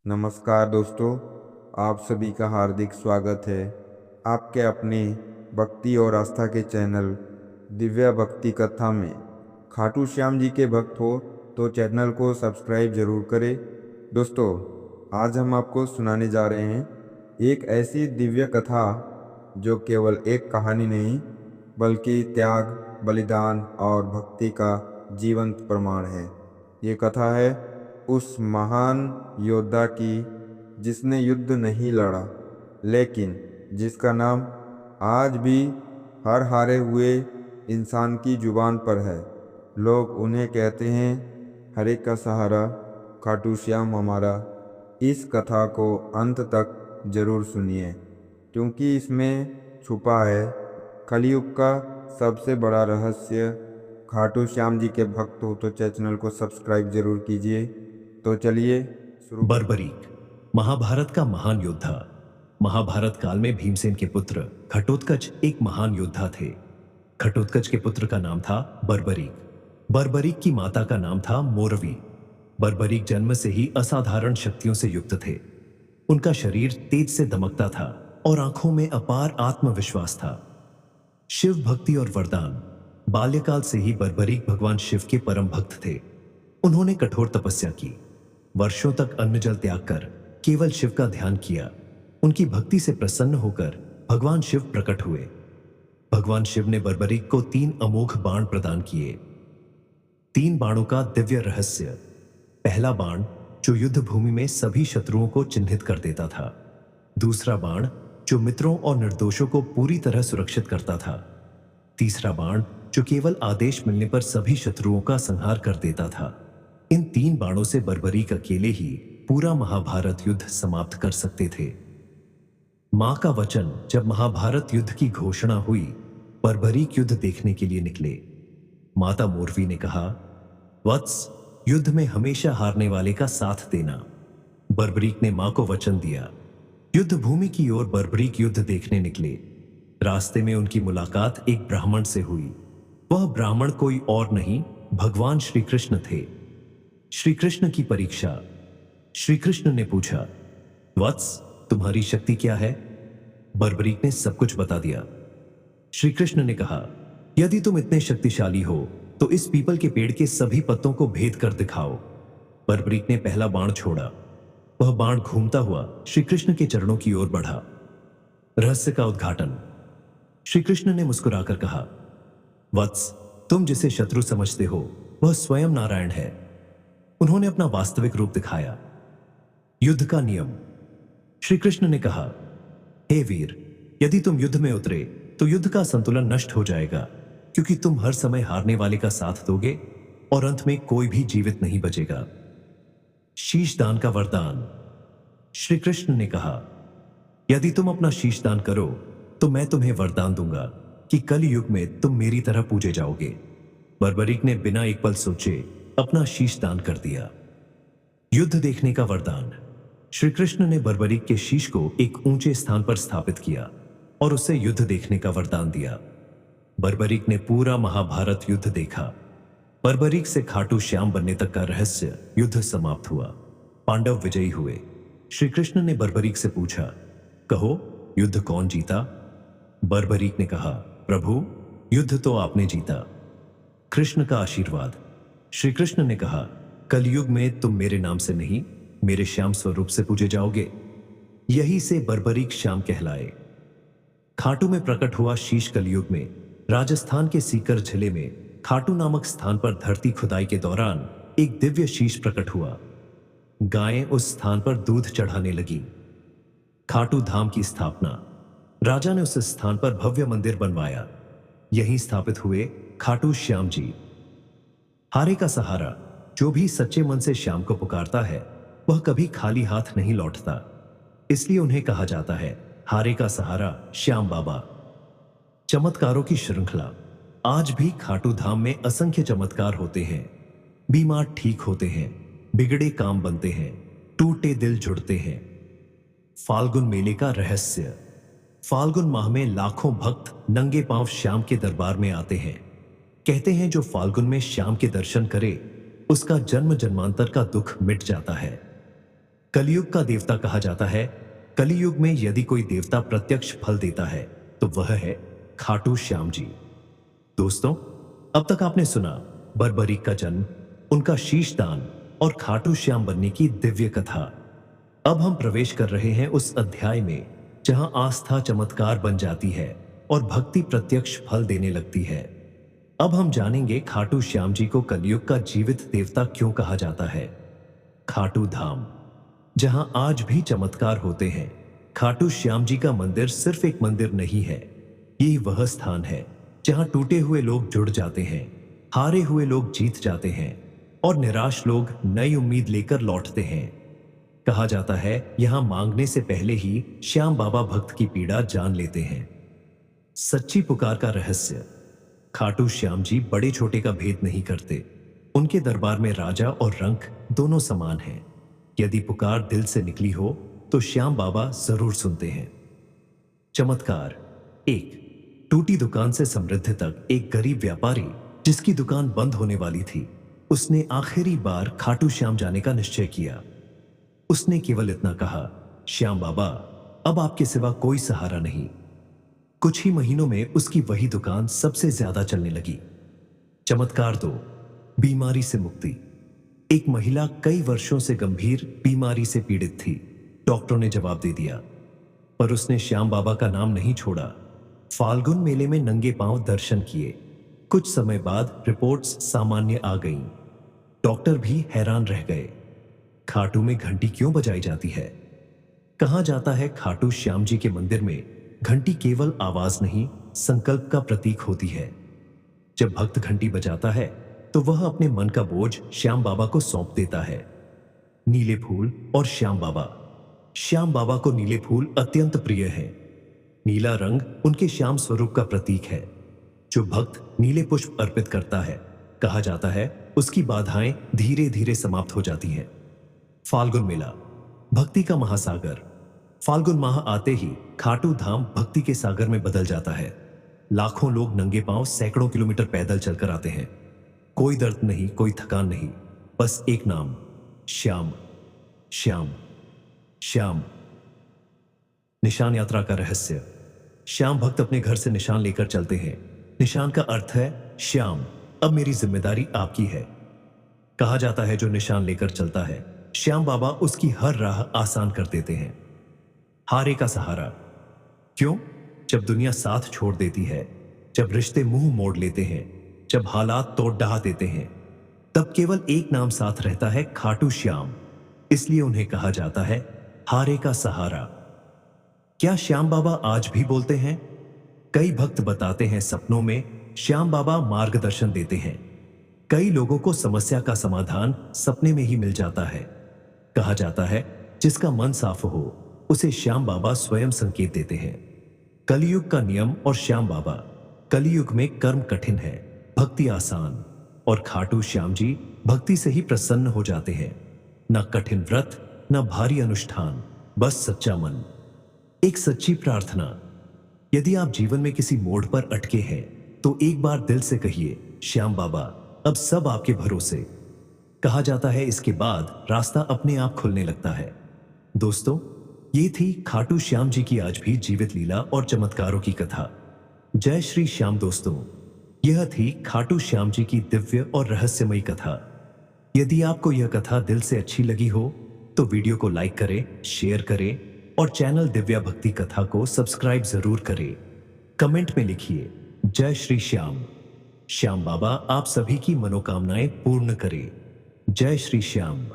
नमस्कार दोस्तों, आप सभी का हार्दिक स्वागत है आपके अपने भक्ति और आस्था के चैनल दिव्या भक्ति कथा में। खाटू श्याम जी के भक्त हो तो चैनल को सब्सक्राइब जरूर करें। दोस्तों, आज हम आपको सुनाने जा रहे हैं एक ऐसी दिव्य कथा जो केवल एक कहानी नहीं बल्कि त्याग, बलिदान और भक्ति का जीवंत प्रमाण है। ये कथा है उस महान योद्धा की जिसने युद्ध नहीं लड़ा, लेकिन जिसका नाम आज भी हर हारे हुए इंसान की जुबान पर है। लोग उन्हें कहते हैं हरे का सहारा, खाटू श्याम हमारा। इस कथा को अंत तक जरूर सुनिए, क्योंकि इसमें छुपा है कलयुग का सबसे बड़ा रहस्य। खाटू श्याम जी के भक्त हो तो चैनल को सब्सक्राइब जरूर कीजिए। तो चलिए शुरू करते हैं। बर्बरीक महाभारत का महान योद्धा। महाभारत काल में भीमसेन के पुत्र घटोत्कच एक महान योद्धा थे। घटोत्कच के पुत्र का नाम था बर्बरीक। बर्बरीक की माता का नाम था मोरवी। बर्बरीक जन्म से ही असाधारण शक्तियों से युक्त थे। उनका शरीर तेज से दमकता था और आंखों में अपार आत्मविश्वास था। शिव भक्ति और वरदान। बाल्यकाल से ही बर्बरीक भगवान शिव के परम भक्त थे। उन्होंने कठोर तपस्या की, वर्षों तक अन्न जल त्याग कर केवल शिव का ध्यान किया। उनकी भक्ति से प्रसन्न होकर भगवान शिव प्रकट हुए। भगवान शिव ने बर्बरीक को 3 अमोघ बाण प्रदान किए। 3 बाणों का दिव्य रहस्य। पहला बाण जो युद्ध भूमि में सभी शत्रुओं को चिन्हित कर देता था। दूसरा बाण जो मित्रों और निर्दोषों को पूरी तरह सुरक्षित करता था। तीसरा बाण जो केवल आदेश मिलने पर सभी शत्रुओं का संहार कर देता था। इन 3 बाणों से बर्बरीक अकेले ही पूरा महाभारत युद्ध समाप्त कर सकते थे। मां का वचन। जब महाभारत युद्ध की घोषणा हुई, बर्बरीक युद्ध देखने के लिए निकले। माता मोरवी ने कहा, वत्स, युद्ध में हमेशा हारने वाले का साथ देना। बर्बरीक ने मां को वचन दिया। युद्ध भूमि की ओर बर्बरीक युद्ध देखने निकले। रास्ते में उनकी मुलाकात एक ब्राह्मण से हुई। वह ब्राह्मण कोई और नहीं, भगवान श्री कृष्ण थे। श्री कृष्ण की परीक्षा। श्री कृष्ण ने पूछा, वत्स, तुम्हारी शक्ति क्या है? बर्बरीक ने सब कुछ बता दिया। श्री कृष्ण ने कहा, यदि तुम इतने शक्तिशाली हो तो इस पीपल के पेड़ के सभी पत्तों को भेद कर दिखाओ। बर्बरीक ने पहला बाण छोड़ा। वह बाण घूमता हुआ श्री कृष्ण के चरणों की ओर बढ़ा। रहस्य का उद्घाटन। श्री कृष्ण ने मुस्कुराकर कहा, वत्स, तुम जिसे शत्रु समझते हो वह स्वयं नारायण है। उन्होंने अपना वास्तविक रूप दिखाया। युद्ध का नियम। श्री कृष्ण ने कहा, हे वीर, यदि तुम युद्ध में उतरे तो युद्ध का संतुलन नष्ट हो जाएगा, क्योंकि तुम हर समय हारने वाले का साथ दोगे और अंत में कोई भी जीवित नहीं बचेगा। शीश दान का वरदान। श्री कृष्ण ने कहा, यदि तुम अपना शीश दान करो तो मैं तुम्हें वरदान दूंगा कि कल युग में तुम मेरी तरह पूजे जाओगे। बर्बरीक ने बिना एक पल सोचे अपना शीश दान कर दिया। युद्ध देखने का वरदान। श्री कृष्ण ने बर्बरीक के शीश को एक ऊंचे स्थान पर स्थापित किया और उसे युद्ध देखने का वरदान दिया। बर्बरीक ने पूरा महाभारत युद्ध देखा। बर्बरीक से खाटू श्याम बनने तक का रहस्य युद्ध समाप्त हुआ। पांडव विजयी हुए। श्री कृष्ण ने बर्बरीक से पूछा, कहो, युद्ध कौन जीता? बर्बरीक ने कहा, प्रभु, युद्ध तो आपने जीता। कृष्ण का आशीर्वाद। श्री कृष्ण ने कहा, कलयुग में तुम मेरे नाम से नहीं, मेरे श्याम स्वरूप से पूजे जाओगे। यही से बर्बरीक श्याम कहलाए। खाटू में प्रकट हुआ शीश। कलयुग में राजस्थान के सीकर जिले में खाटू नामक स्थान पर धरती खुदाई के दौरान एक दिव्य शीश प्रकट हुआ। गायें उस स्थान पर दूध चढ़ाने लगी। खाटू धाम की स्थापना। राजा ने उस स्थान पर भव्य मंदिर बनवाया। यहीं स्थापित हुए खाटू श्याम जी। हारे का सहारा। जो भी सच्चे मन से श्याम को पुकारता है वह कभी खाली हाथ नहीं लौटता, इसलिए उन्हें कहा जाता है हारे का सहारा श्याम बाबा। चमत्कारों की श्रृंखला। आज भी खाटू धाम में असंख्य चमत्कार होते हैं। बीमार ठीक होते हैं, बिगड़े काम बनते हैं, टूटे दिल जुड़ते हैं। फाल्गुन मेले का रहस्य। फाल्गुन माह में लाखों भक्त नंगे पांव श्याम के दरबार में आते हैं। कहते हैं जो फाल्गुन में श्याम के दर्शन करे उसका जन्म जन्मांतर का दुख मिट जाता है। कलयुग का देवता कहा जाता है। कलयुग में यदि कोई देवता प्रत्यक्ष फल देता है तो वह है खाटू श्याम जी। दोस्तों, अब तक आपने सुना बर्बरीक का जन्म, उनका शीश दान और खाटू श्याम बनने की दिव्य कथा। अब हम प्रवेश कर रहे हैं उस अध्याय में जहां आस्था चमत्कार बन जाती है और भक्ति प्रत्यक्ष फल देने लगती है। अब हम जानेंगे खाटू श्याम जी को कलयुग का जीवित देवता क्यों कहा जाता है। खाटू धाम, जहां आज भी चमत्कार होते हैं। खाटू श्याम जी का मंदिर सिर्फ एक मंदिर नहीं है, ये वह स्थान है जहां टूटे हुए लोग जुड़ जाते हैं, हारे हुए लोग जीत जाते हैं और निराश लोग नई उम्मीद लेकर लौटते हैं। कहा जाता है यहां मांगने से पहले ही श्याम बाबा भक्त की पीड़ा जान लेते हैं। सच्ची पुकार का रहस्य। खाटू श्याम जी बड़े छोटे का भेद नहीं करते। उनके दरबार में राजा और रंक दोनों समान हैं। यदि पुकार दिल से निकली हो तो श्याम बाबा जरूर सुनते हैं। चमत्कार एक। टूटी दुकान से समृद्ध तक एक गरीब व्यापारी जिसकी दुकान बंद होने वाली थी, उसने आखिरी बार खाटू श्याम जाने का निश्चय किया। उसने केवल इतना कहा, श्याम बाबा, अब आपके सिवा कोई सहारा नहीं। कुछ ही महीनों में उसकी वही दुकान सबसे ज्यादा चलने लगी। चमत्कार दो। बीमारी से मुक्ति। एक महिला कई वर्षों से गंभीर बीमारी से पीड़ित थी। डॉक्टरों ने जवाब दे दिया, पर उसने श्याम बाबा का नाम नहीं छोड़ा। फाल्गुन मेले में नंगे पांव दर्शन किए। कुछ समय बाद रिपोर्ट्स सामान्य आ गईं। डॉक्टर भी हैरान रह गए। खाटू में घंटी क्यों बजाई जाती है? कहा जाता है खाटू श्याम जी के मंदिर में घंटी केवल आवाज नहीं, संकल्प का प्रतीक होती है। जब भक्त घंटी बजाता है तो वह अपने मन का बोझ श्याम बाबा को सौंप देता है। नीले फूल और श्याम बाबा। श्याम बाबा को नीले फूल अत्यंत प्रिय है। नीला रंग उनके श्याम स्वरूप का प्रतीक है। जो भक्त नीले पुष्प अर्पित करता है, कहा जाता है उसकी बाधाएं धीरे धीरे समाप्त हो जाती हैं। फाल्गुन मेला, भक्ति का महासागर। फाल्गुन माह आते ही खाटू धाम भक्ति के सागर में बदल जाता है। लाखों लोग नंगे पांव सैकड़ों किलोमीटर पैदल चलकर आते हैं। कोई दर्द नहीं, कोई थकान नहीं, बस एक नाम, श्याम श्याम श्याम। निशान यात्रा का रहस्य। श्याम भक्त अपने घर से निशान लेकर चलते हैं। निशान का अर्थ है श्याम, अब मेरी जिम्मेदारी आपकी है। कहा जाता है जो निशान लेकर चलता है, श्याम बाबा उसकी हर राह आसान कर देते हैं। हारे का सहारा। क्यों? जब दुनिया साथ छोड़ देती है, जब रिश्ते मुंह मोड़ लेते हैं, जब हालात तोड़ ढहा देते हैं, तब केवल एक नाम साथ रहता है, खाटू श्याम। इसलिए उन्हें कहा जाता है हारे का सहारा। क्या श्याम बाबा आज भी बोलते हैं? कई भक्त बताते हैं सपनों में श्याम बाबा मार्गदर्शन देते हैं। कई लोगों को समस्या का समाधान सपने में ही मिल जाता है। कहा जाता है जिसका मन साफ हो उसे श्याम बाबा स्वयं संकेत देते हैं। कलयुग का नियम और श्याम बाबा। कलयुग में कर्म कठिन है, भक्ति आसान, और खाटू श्याम जी भक्ति से ही प्रसन्न हो जाते हैं। न कठिन व्रत, न भारी अनुष्ठान, बस सच्चा मन, एक सच्ची प्रार्थना। यदि आप जीवन में किसी मोड़ पर अटके हैं तो एक बार दिल से कहिए, श्याम बाबा, अब सब आपके भरोसे। कहा जाता है इसके बाद रास्ता अपने आप खुलने लगता है। दोस्तों, ये थी खाटू श्याम जी की आज भी जीवित लीला और चमत्कारों की कथा। जय श्री श्याम। दोस्तों, यह थी खाटू श्याम जी की दिव्य और रहस्यमयी कथा। यदि आपको यह कथा दिल से अच्छी लगी हो तो वीडियो को लाइक करें, शेयर करें और चैनल दिव्या भक्ति कथा को सब्सक्राइब जरूर करें। कमेंट में लिखिए जय श्री श्याम। श्याम बाबा आप सभी की मनोकामनाएं पूर्ण करें। जय श्री श्याम।